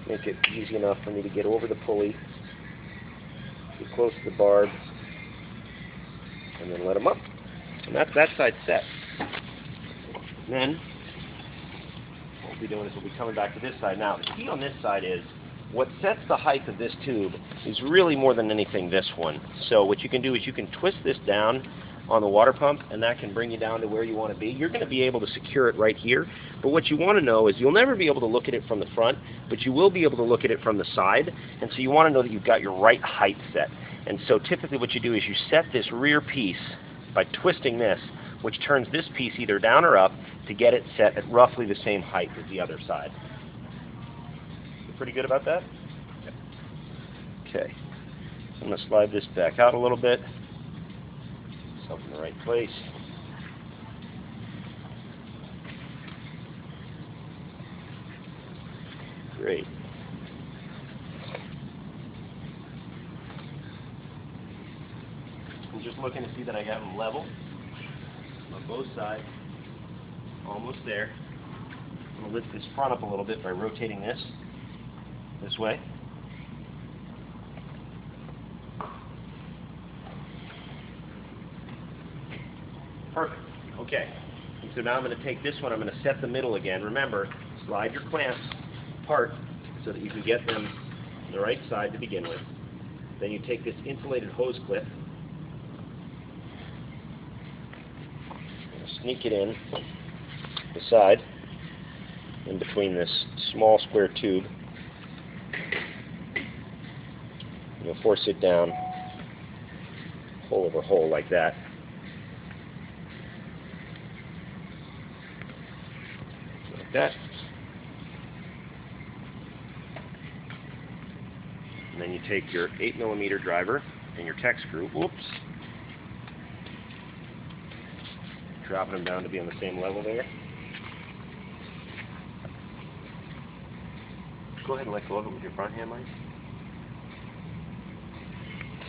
make it easy enough for me to get over the pulley, get close to the barb, and then let them up. And that's that side set. Then, what we'll be doing is we'll be coming back to this side. Now, the key on this side is, what sets the height of this tube is really more than anything this one. So what you can do is you can twist this down on the water pump, and that can bring you down to where you want to be. You're going to be able to secure it right here, but what you want to know is you'll never be able to look at it from the front, but you will be able to look at it from the side, and so you want to know that you've got your right height set. And so typically what you do is you set this rear piece by twisting this, which turns this piece either down or up to get it set at roughly the same height as the other side. You pretty good about that? Okay. I'm going to slide this back out a little bit. Myself in the right place. Great. I'm just looking to see that I got them level on both sides. Almost there. I'm going to lift this front up a little bit by rotating this way. Perfect. Okay. And so now I'm going to take this one, I'm going to set the middle again. Remember, slide your clamps apart so that you can get them on the right side to begin with. Then you take this insulated hose clip, sneak it in the side, in between this small square tube. You'll force it down, hole over hole like that. Like that. And then you take your 8mm driver and your tech screw, dropping them down to be on the same level there. Go ahead and let go of it with your front hand, Mike.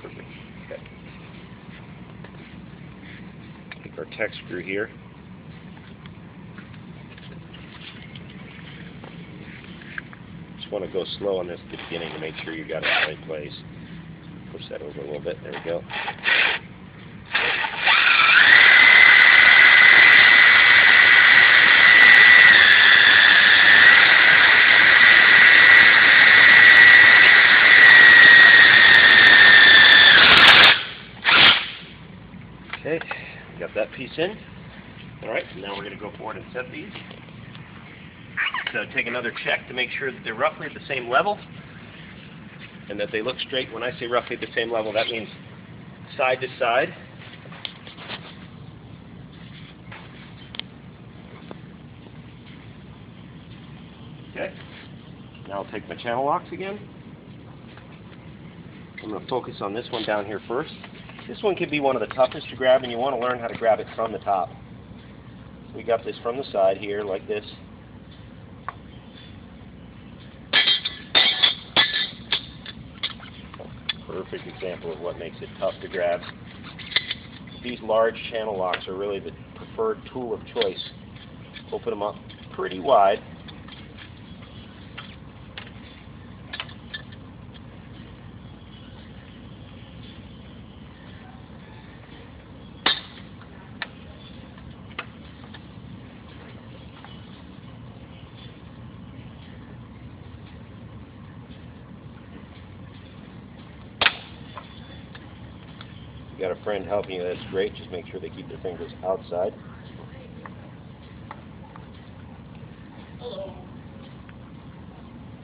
Perfect. Okay. Take our tech screw here. Just want to go slow on this at the beginning to make sure you got it in the right place. Push that over a little bit. There we go. Okay, got that piece in. Alright, so now we're going to go forward and set these. So take another check to make sure that they're roughly at the same level and that they look straight. When I say roughly at the same level, that means side to side. Okay, now I'll take my channel locks again. I'm going to focus on this one down here first. This one can be one of the toughest to grab, and you want to learn how to grab it from the top. So we got this from the side here, like this. Perfect example of what makes it tough to grab. These large channel locks are really the preferred tool of choice. Open them up pretty wide. If you got a friend helping you, that's great. Just make sure they keep their fingers outside. Hello.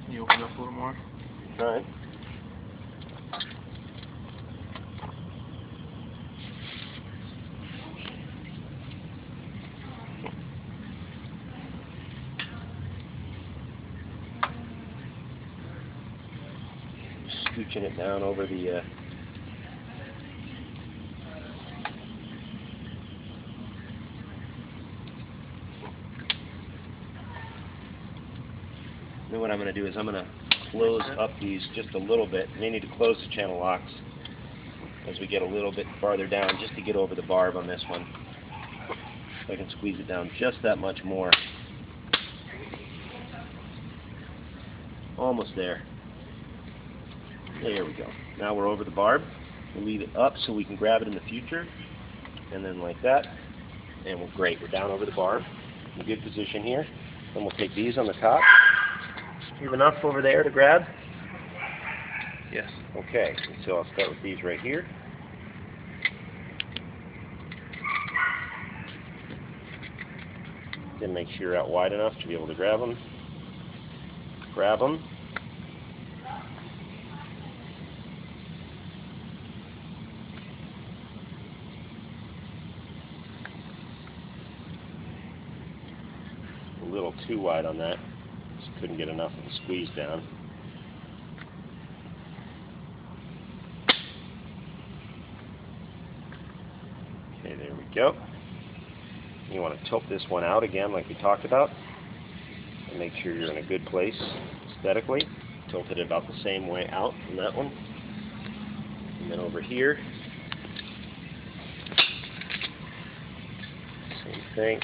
Can you open up a little more? Trying. Scooching it down over the Then what I'm going to do is I'm going to close up these just a little bit. You may need to close the channel locks as we get a little bit farther down just to get over the barb on this one. So I can squeeze it down just that much more. Almost there. There we go. Now we're over the barb. We'll leave it up so we can grab it in the future. And then like that. And great, we're down over the barb. In good position here. Then we'll take these on the top. You have enough over there to grab? Yes. Okay, so I'll start with these right here. Then make sure you're out wide enough to be able to grab them. Grab them. A little too wide on that. Just couldn't get enough of the squeeze down. Okay, there we go. You want to tilt this one out again like we talked about. And make sure you're in a good place aesthetically. Tilt it about the same way out from that one. And then over here, same thing.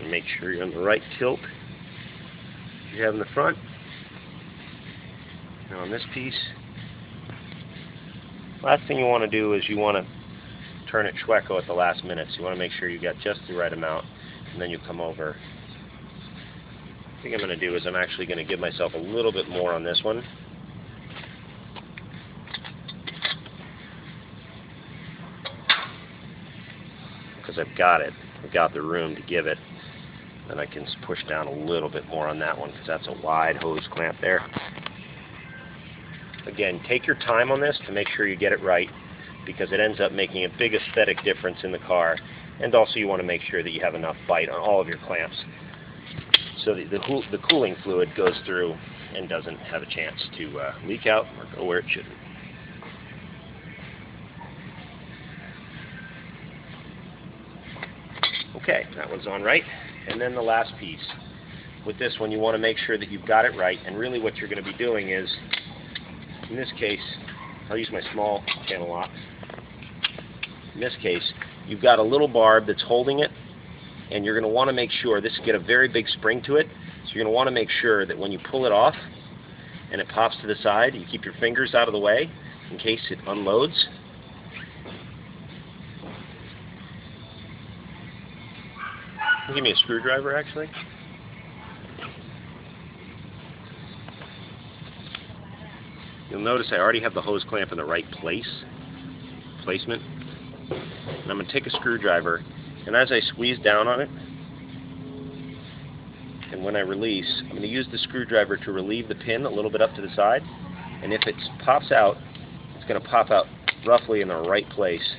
Make sure you're on the right tilt you have in the front. Now on this piece, last thing you want to do is you want to turn it Schwecko at the last minute. So you want to make sure you got just the right amount, and then you come over. I think I'm going to do is I'm actually going to give myself a little bit more on this one. Because I've got it. I've got the room to give it. Then I can push down a little bit more on that one because that's a wide hose clamp there. Again, take your time on this to make sure you get it right because it ends up making a big aesthetic difference in the car. And also you want to make sure that you have enough bite on all of your clamps so that the cooling fluid goes through and doesn't have a chance to leak out or go where it shouldn't. Okay, that one's on right. And then the last piece. With this one, you want to make sure that you've got it right. And really what you're going to be doing is, in this case, I'll use my small channel lock. In this case, you've got a little barb that's holding it. And you're going to want to make sure, this will get a very big spring to it. So you're going to want to make sure that when you pull it off and it pops to the side, you keep your fingers out of the way in case it unloads. Give me a screwdriver, actually. You'll notice I already have the hose clamp in the right placement. And I'm going to take a screwdriver, and as I squeeze down on it, and when I release, I'm going to use the screwdriver to relieve the pin a little bit up to the side. And if it pops out, it's going to pop out roughly in the right place.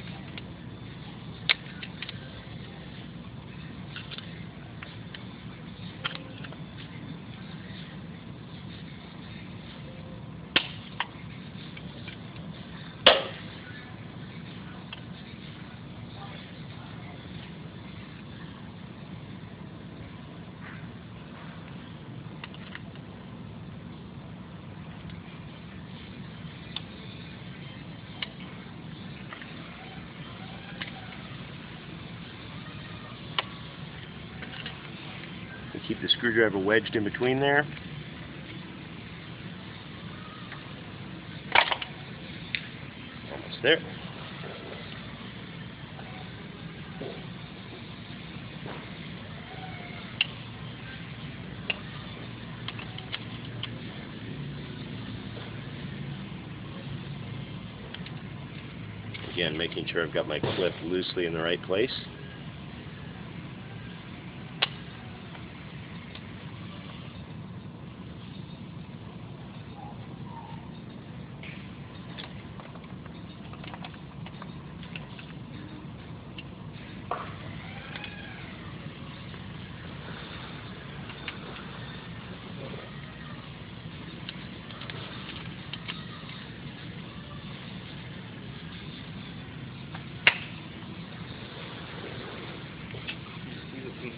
Keep the screwdriver wedged in between there. Almost there. Again, making sure I've got my clip loosely in the right place.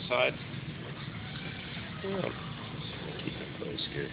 Side. Yeah. Keep it close here.